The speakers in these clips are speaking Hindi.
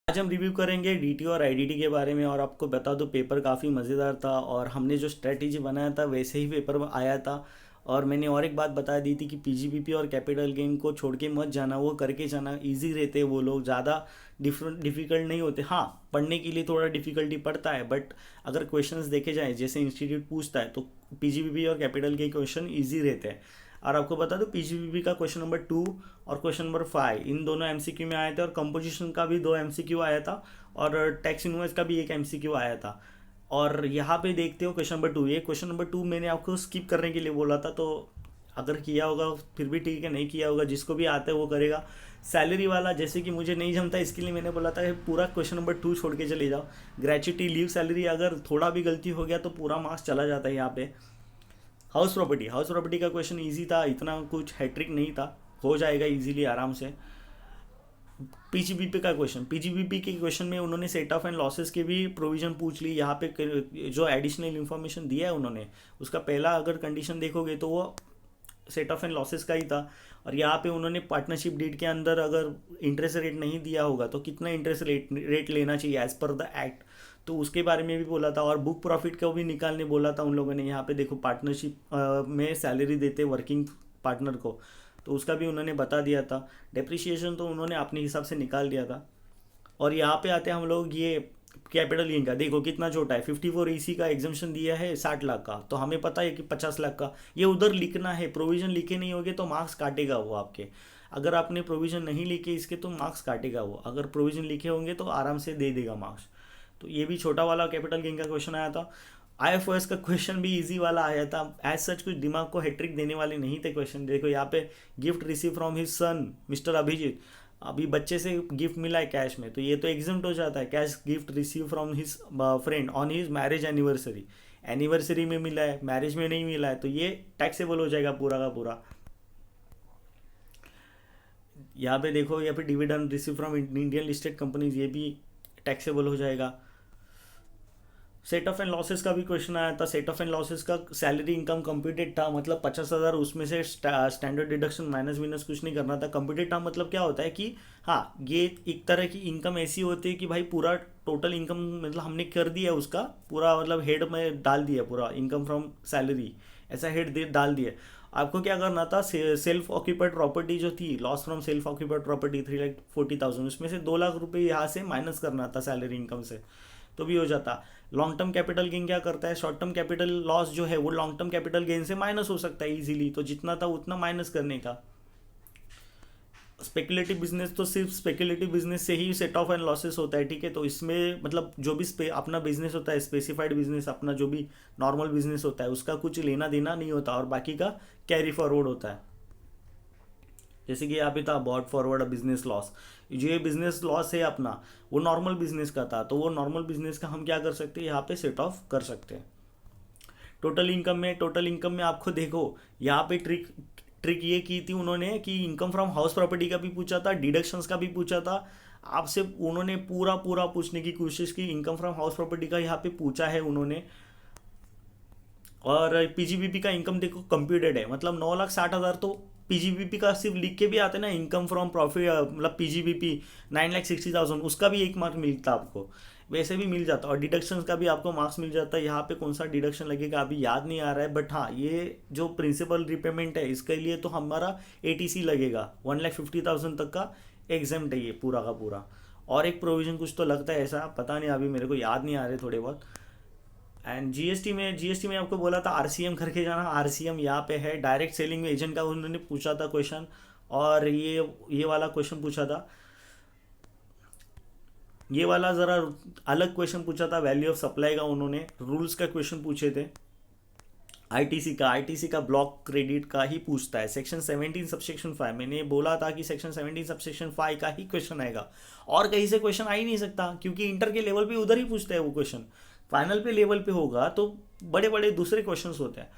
आज हम रिव्यू करेंगे डीटी और आईडीटी के बारे में। और आपको बता दो पेपर काफ़ी मज़ेदार था और हमने जो स्ट्रेटेजी बनाया था वैसे ही पेपर में आया था। और मैंने और एक बात बता दी थी कि पीजीपीपी और कैपिटल गेन को छोड़ के मत जाना, वो करके जाना। इजी रहते वो लोग, ज़्यादा डिफ़िकल्ट नहीं होते। हाँ, पढ़ने के लिए थोड़ा डिफ़िकल्टी पड़ता है, बट अगर क्वेश्चंस देखे जाए जैसे इंस्टीट्यूट पूछता है तो पीजीपीपी और कैपिटल के क्वेश्चन ईजी रहते हैं। और आपको बता दो पीजीपीपी का क्वेश्चन नंबर 2 और क्वेश्चन नंबर 5 इन दोनों एमसीक्यू में आए थे, और कंपोजिशन का भी 2 एमसीक्यू आया था, और टैक्स इनवर्स का भी एक एमसीक्यू आया था। और यहाँ पे देखते हो क्वेश्चन नंबर 2, ये क्वेश्चन नंबर 2 मैंने आपको स्किप करने के लिए बोला था, तो अगर किया होगा फिर भी ठीक है, नहीं किया होगा जिसको भी आता है वो करेगा। सैलरी वाला जैसे कि मुझे नहीं जमता, इसके लिए मैंने बोला था कि पूरा क्वेश्चन नंबर 2 छोड़ के चले जाओ। ग्रेच्युटी लीव सैलरी अगर थोड़ा भी गलती हो गया तो पूरा मार्क्स चला जाता है यहाँ पे। हाउस प्रॉपर्टी का क्वेश्चन इजी था, इतना कुछ हैट्रिक नहीं था, हो जाएगा इजीली आराम से। पीजीबीपी के क्वेश्चन में उन्होंने सेट ऑफ एंड लॉसेस के भी प्रोविजन पूछ ली। यहाँ पे जो एडिशनल इन्फॉर्मेशन दिया है उन्होंने, उसका पहला अगर कंडीशन देखोगे तो वो सेट ऑफ एंड लॉसेस का ही था। और यहाँ पे उन्होंने पार्टनरशिप डीड के अंदर अगर इंटरेस्ट रेट नहीं दिया होगा तो कितना इंटरेस्ट रेट लेना चाहिए एज पर द एक्ट, तो उसके बारे में भी बोला था। और बुक प्रॉफिट को भी निकालने बोला था उन लोगों ने। यहाँ पे देखो पार्टनरशिप में सैलरी देते वर्किंग पार्टनर को, तो उसका भी उन्होंने बता दिया था। डेप्रिसिएशन तो उन्होंने अपने हिसाब से निकाल दिया था। और यहाँ पे आते हैं हम लोग ये कैपिटल गेन का। देखो कितना छोटा है, 54 ईसी का एग्जामेशन दिया है 60 लाख का, तो हमें पता है कि 50 लाख का ये उधर लिखना है। प्रोविजन लिखे नहीं होगे तो मार्क्स काटेगा वो आपके। अगर आपने प्रोविजन नहीं लिखे इसके तो मार्क्स काटेगा वो, अगर प्रोविजन लिखे होंगे तो आराम से दे देगा मार्क्स। तो ये भी छोटा वाला कैपिटल गेन का क्वेश्चन आया था। आईएफओएस का क्वेश्चन भी इजी वाला आया था, एज सच कुछ दिमाग को हैट्रिक देने वाले नहीं थे क्वेश्चन। देखो यहाँ पे gift receive from his son mister Abhijit, अभी बच्चे से गिफ्ट मिला है कैश में, तो ये तो एग्जाम्ट हो जाता है। Cash gift receive from his friend on his marriage anniversary, anniversary में मिला है, मैरिज में नहीं मिला है, तो ये टैक्सेबल हो जाएगा पूरा का पूरा। यहाँ पे देखो, यहाँ पे dividend receive from Indian listed companies, ये भी टैक्सेबल हो जाएगा। सेट ऑफ एंड लॉसेस का भी क्वेश्चन आया था। सेट ऑफ एंड लॉसेस का सैलरी इनकम कंप्यूटेड था, मतलब 50,000, उसमें से स्टैंडर्ड डिडक्शन माइनस माइनस कुछ नहीं करना था। कंप्यूटेड था मतलब क्या होता है कि हाँ, ये एक तरह की इनकम ऐसी होती है कि भाई पूरा टोटल इनकम मतलब हमने कर दिया उसका पूरा, मतलब हेड में डाल दिया पूरा इनकम फ्रॉम सैलरी, ऐसा हेड डाल दिया। आपको क्या करना था, सेल्फ ऑक्यूपाइड प्रॉपर्टी जो थी, loss from self occupied property 3,40,000, उसमें से 2 लाख रुपये यहाँ से माइनस करना था सैलरी इनकम से, तो भी हो जाता। लॉन्ग टर्म कैपिटल गेन क्या करता है, शॉर्ट टर्म कैपिटल लॉस जो है वो लॉन्ग टर्म कैपिटल गेन से माइनस हो सकता है इजीली, तो जितना था उतना माइनस करने का। स्पेकुलेटिव बिजनेस तो सिर्फ स्पेकुलेटिव बिजनेस से ही सेट ऑफ एंड लॉसेस होता है, ठीक है। तो इसमें मतलब जो भी अपना बिजनेस होता है, स्पेसिफाइड बिजनेस, अपना जो भी नॉर्मल बिजनेस होता है उसका कुछ लेना देना नहीं होता, और बाकी का कैरी फॉरवर्ड होता है। जैसे कि यहाँ पे था बॉट फॉरवर्ड बिजनेस लॉस, जो ये बिजनेस लॉस है अपना वो नॉर्मल बिजनेस का था, तो वो नॉर्मल बिजनेस का हम क्या कर सकते हैं, यहाँ पे सेट ऑफ कर सकते हैं। टोटल इनकम में आपको देखो यहाँ पे ट्रिक ट्रिक ये की थी उन्होंने कि इनकम फ्रॉम हाउस प्रॉपर्टी का भी पूछा था, डिडक्शंस का भी पूछा था। आपसे उन्होंने पूरा पूरा पूछने की कोशिश की। इनकम फ्रॉम हाउस प्रॉपर्टी का यहाँ पे पूछा है उन्होंने। और पीजीबीपी का इनकम देखो कंप्यूटेड है, मतलब 9,60,000, तो पीजीबीपी का सिर्फ लिख के भी आता है ना, इनकम फ्रॉम प्रॉफिट मतलब पीजीबीपी 9,60,000, उसका भी 1 मार्क मिलता आपको, वैसे भी मिल जाता। और डिडक्शंस का भी आपको मार्क्स मिल जाता है। यहाँ पे कौन सा डिडक्शन लगेगा अभी याद नहीं आ रहा है, बट हाँ, ये जो प्रिंसिपल रिपेमेंट है इसके लिए तो हमारा एटीसी लगेगा 1,50,000 तक का एग्जाम है ये पूरा का पूरा। और एक प्रोविजन कुछ तो लगता है ऐसा, पता नहीं अभी मेरे को याद नहीं आ रहे थोड़े बहुत। एंड जीएसटी में आपको बोला था आरसीएम करके जाना, आरसीएम यहाँ पे है डायरेक्ट सेलिंग में एजेंट का उन्होंने पूछा था क्वेश्चन। और ये वाला क्वेश्चन पूछा था, ये वाला ज़रा अलग क्वेश्चन पूछा था, वैल्यू ऑफ सप्लाई का उन्होंने रूल्स का क्वेश्चन पूछे थे। आईटीसी का ब्लॉक क्रेडिट का ही पूछता है, सेक्शन 17 सबसेक्शन 5। मैंने बोला था कि सेक्शन 17 सबसेक्शन 5 का ही क्वेश्चन आएगा, और कहीं से क्वेश्चन आ ही नहीं सकता, क्योंकि इंटर के लेवल पे उधर ही पूछता है वो क्वेश्चन। फाइनल पे लेवल पे होगा तो बड़े बड़े दूसरे क्वेश्चन होते हैं।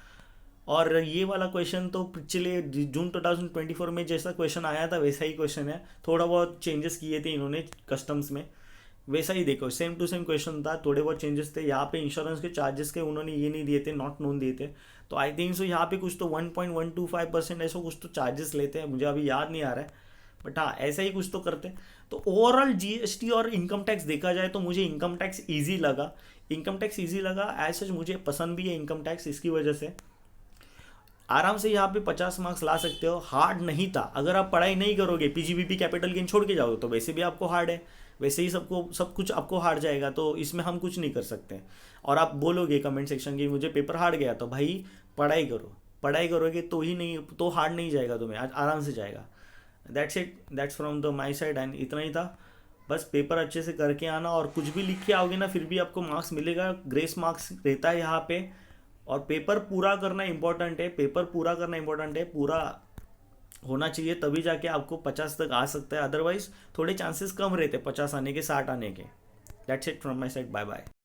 और ये वाला क्वेश्चन तो पिछले जून 2024 में जैसा क्वेश्चन आया था वैसा ही क्वेश्चन है, थोड़ा बहुत चेंजेस किए थे इन्होंने कस्टम्स में, वैसा ही देखो सेम टू सेम क्वेश्चन था, थोड़े बहुत चेंजेस थे। यहाँ पे इंश्योरेंस के चार्जेस के उन्होंने ये नहीं दिए थे, नॉट नोन दिए थे, तो आई थिंक सो यहाँ पे कुछ तो 1.125% ऐसा कुछ तो चार्जेस लेते हैं, मुझे अभी याद नहीं आ रहा है, बट हाँ ऐसा ही कुछ तो करते। तो ओवरऑल जीएसटी और इनकम टैक्स देखा जाए तो मुझे इनकम टैक्स ईजी लगा। इनकम टैक्स ईजी लगा, एज सच मुझे पसंद भी है इनकम टैक्स, इसकी वजह से आराम से यहाँ पे 50 मार्क्स ला सकते हो। हार्ड नहीं था, अगर आप पढ़ाई नहीं करोगे, पीजीबीपी कैपिटल गेन छोड़ के जाओगे तो वैसे भी आपको हार्ड है, वैसे ही सबको सब कुछ आपको हार्ड जाएगा, तो इसमें हम कुछ नहीं कर सकते। और आप बोलोगे कमेंट सेक्शन की मुझे पेपर हार्ड गया, तो भाई पढ़ाई करो, पढ़ाई करोगे तो ही नहीं, तो हार्ड नहीं जाएगा तुम्हें, आज आराम से जाएगा। That's it, that's from the my side, and इतना ही था। बस पेपर अच्छे से करके आना, और कुछ भी लिख के आओगे ना फिर भी आपको मार्क्स मिलेगा, ग्रेस मार्क्स रहता है यहाँ पे। और पेपर पूरा करना इंपॉर्टेंट है, पेपर पूरा करना इंपॉर्टेंट है, पूरा होना चाहिए, तभी जाके आपको 50 तक आ सकता है, अदरवाइज थोड़े चांसेस कम रहते 50 आने के, 60 आने के। That's it from my side, bye bye.